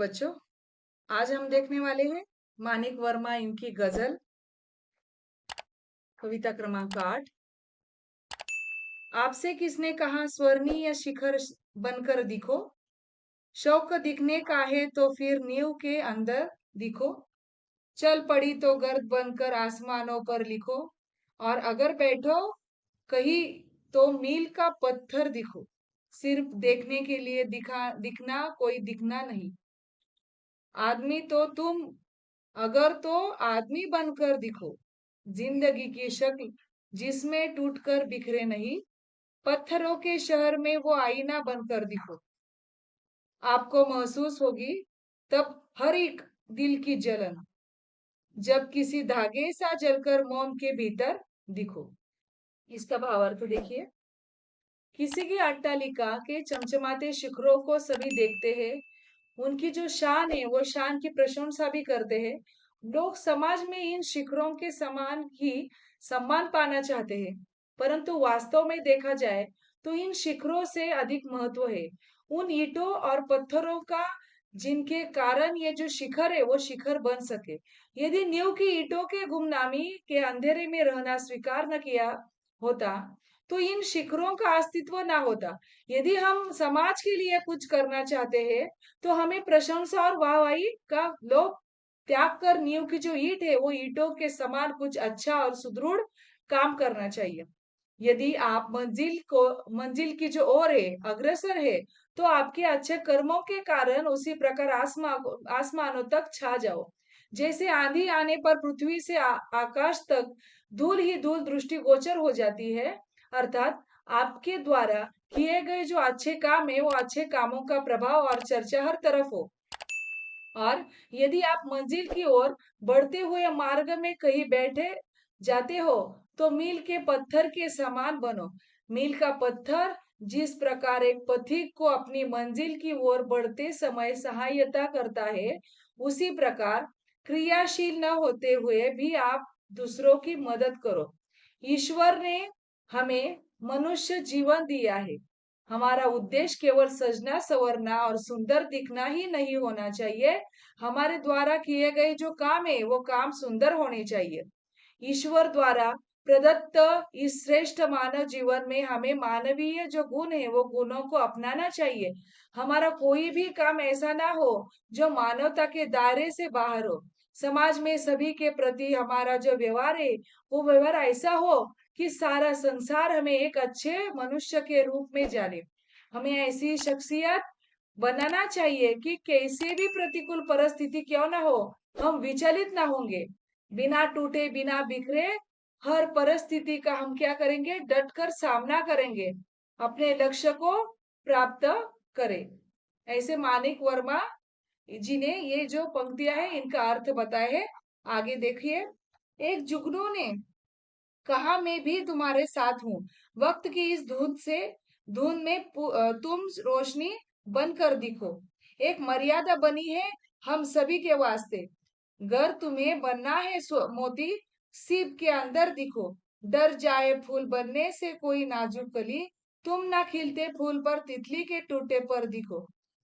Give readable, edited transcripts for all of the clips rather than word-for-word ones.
बच्चों, आज हम देखने वाले हैं मानिक वर्मा इनकी गजल कविता क्रमांक 8। आपसे किसने कहा स्वर्णीय शिखर बनकर दिखो, शौक दिखने का है तो फिर नींव के अंदर दिखो, चल पड़ी तो गर्द बनकर आसमानों पर लिखो, और अगर बैठो कहीं तो मील का पत्थर दिखो, सिर्फ देखने के लिए दिखना कोई दिखना नहीं। आदमी तो तुम अगर तो आदमी बनकर दिखो, जिंदगी की शक्ल जिसमें टूटकर बिखरे नहीं, पत्थरों के शहर में वो आईना बनकर दिखो। आपको महसूस होगी तब हर एक दिल की जलन, जब किसी धागे सा जलकर मोम के भीतर दिखो। इसका भावार्थ देखिए। किसी की अट्टालिका के चमचमाते शिखरों को सभी देखते हैं, उनकी जो शान है वो शान की प्रशंसा भी करते हैं। लोग समाज में इन शिखरों के समान ही सम्मान पाना चाहते हैं, परंतु वास्तव में देखा जाए तो इन शिखरों से अधिक महत्व है उन ईंटों और पत्थरों का, जिनके कारण ये जो शिखर है वो शिखर बन सके। यदि नींव की ईंटों के गुमनामी के अंधेरे में रहना स्वीकार न किया होता तो इन शिखरों का अस्तित्व ना होता। यदि हम समाज के लिए कुछ करना चाहते हैं तो हमें प्रशंसा और वाहवाही का लोभ त्याग कर नींव की जो ईंट है वो ईंटों के समान कुछ अच्छा और सुदृढ़ काम करना चाहिए। यदि आप मंजिल की जो ओर है अग्रसर है तो आपके अच्छे कर्मों के कारण उसी प्रकार आसमानों तक छा जाओ। जैसे आंधी आने पर पृथ्वी से आकाश तक धूल ही धूल दृष्टिगोचर हो जाती है, अर्थात आपके द्वारा किए गए जो अच्छे काम है वो अच्छे कामों का प्रभाव और चर्चा हर तरफ हो। और यदि आप मंजिल की ओर बढ़ते हुए मार्ग में कहीं बैठे जाते हो तो मील के पत्थर के समान बनो। मील का पत्थर जिस प्रकार एक पथिक को अपनी मंजिल की ओर बढ़ते समय सहायता करता है, उसी प्रकार क्रियाशील न होते हुए भी आप दूसरों की मदद करो। ईश्वर ने हमें मनुष्य जीवन दिया है। हमारा उद्देश्य केवल सजना संवरना और सुंदर दिखना ही नहीं होना चाहिए, हमारे द्वारा किए गए जो काम है वो काम सुंदर होने चाहिए। ईश्वर द्वारा प्रदत्त इस श्रेष्ठ मानव जीवन में हमें मानवीय जो गुण है वो गुणों को अपनाना चाहिए। हमारा कोई भी काम ऐसा ना हो जो मानवता के दायरे से बाहर हो। समाज में सभी के प्रति हमारा जो व्यवहार है वो व्यवहार ऐसा हो कि सारा संसार हमें एक अच्छे मनुष्य के रूप में जाने। हमें ऐसी शख्सियत बनाना चाहिए कि कैसे भी प्रतिकूल परिस्थिति क्यों ना हो, हम विचलित ना होंगे। बिना टूटे बिना बिखरे हर परिस्थिति का हम क्या करेंगे, डट कर सामना करेंगे, अपने लक्ष्य को प्राप्त करें। ऐसे मानिक वर्मा जी ने ये जो पंक्तियां हैं इनका अर्थ बताया है। आगे देखिए। एक जुगनू ने कहा मैं भी तुम्हारे साथ हूँ, वक्त की इस धुंध में तुम रोशनी बनकर दिखो। एक मर्यादा बनी है हम सभी के वास्ते, गर तुम्हें बनना है मोती सीप के अंदर दिखो। डर जाए फूल बनने से कोई नाजुक कली, तुम ना खिलते फूल पर तितली के टूटे पर दिखो।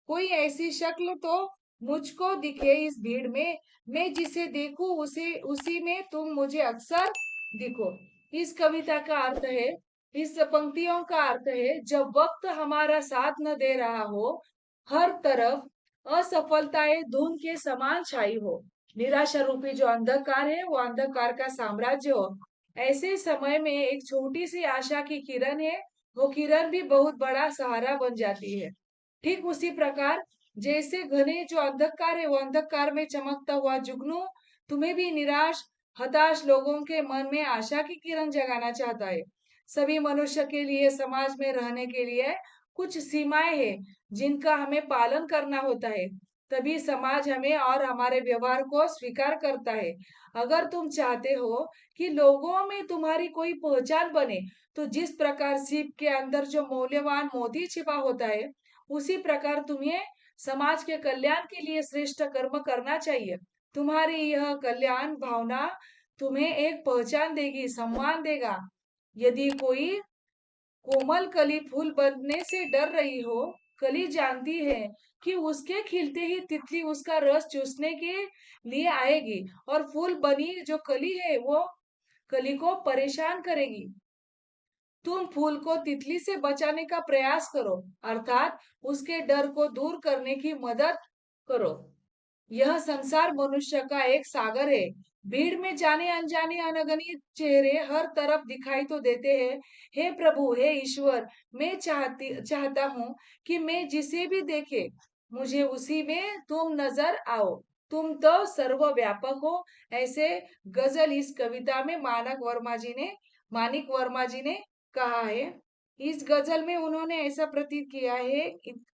कोई ऐसी शक्ल तो मुझको दिखे इस भीड़ में, मैं जिसे देखूं उसी में तुम मुझे अक्सर दिखो। इस कविता का अर्थ है, इस पंक्तियों का अर्थ है, जब वक्त हमारा साथ न दे रहा हो, हर तरफ असफलताएं धुंध के समान छाई हो, निराशा रूपी जो अंधकार है वो अंधकार का साम्राज्य हो, ऐसे समय में एक छोटी सी आशा की किरण है, वो किरण भी बहुत बड़ा सहारा बन जाती है। ठीक उसी प्रकार जैसे घने जो अंधकार है वो अंधकार में चमकता हुआ जुगनू तुम्हें भी निराश हताश लोगों के मन में आशा की किरण जगाना चाहता है। सभी मनुष्य के लिए समाज में रहने के लिए कुछ सीमाएं हैं जिनका हमें पालन करना होता है, तभी समाज हमें और हमारे व्यवहार को स्वीकार करता है। अगर तुम चाहते हो कि लोगों में तुम्हारी कोई पहचान बने तो जिस प्रकार सीप के अंदर जो मूल्यवान मोती छिपा होता है, उसी प्रकार तुम्हें समाज के कल्याण के लिए श्रेष्ठ कर्म करना चाहिए। तुम्हारी यह कल्याण भावना तुम्हें एक पहचान देगी, सम्मान देगा। यदि कोई कोमल कली फूल बनने से डर रही हो कली जानती है कि उसके खिलते ही तितली उसका रस चूसने के लिए आएगी और फूल बनी जो कली है वो कली को परेशान करेगी। तुम फूल को तितली से बचाने का प्रयास करो, अर्थात उसके डर को दूर करने की मदद करो। यह संसार मनुष्य का एक सागर है। भीड़ में जाने अनजाने अनगणित चेहरे हर तरफ दिखाई तो देते हैं। हे प्रभु, हे ईश्वर, मैं चाहता हूँ कि मैं जिसे भी देखे मुझे उसी में तुम नजर आओ। तुम तो सर्वव्यापक हो। ऐसे गजल इस कविता में मानिक वर्मा जी ने कहा है। इस गजल में उन्होंने ऐसा प्रतीत किया है,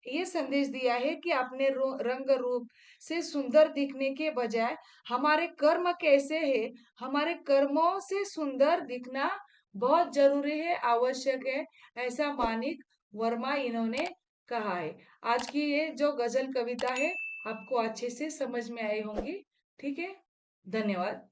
ये संदेश दिया है कि अपने रंग रूप से सुंदर दिखने के बजाय हमारे कर्म कैसे हैं, हमारे कर्मों से सुंदर दिखना बहुत जरूरी है, आवश्यक है। ऐसा मानिक वर्मा इन्होंने कहा है। आज की ये जो गजल कविता है आपको अच्छे से समझ में आई होंगी। ठीक है, धन्यवाद।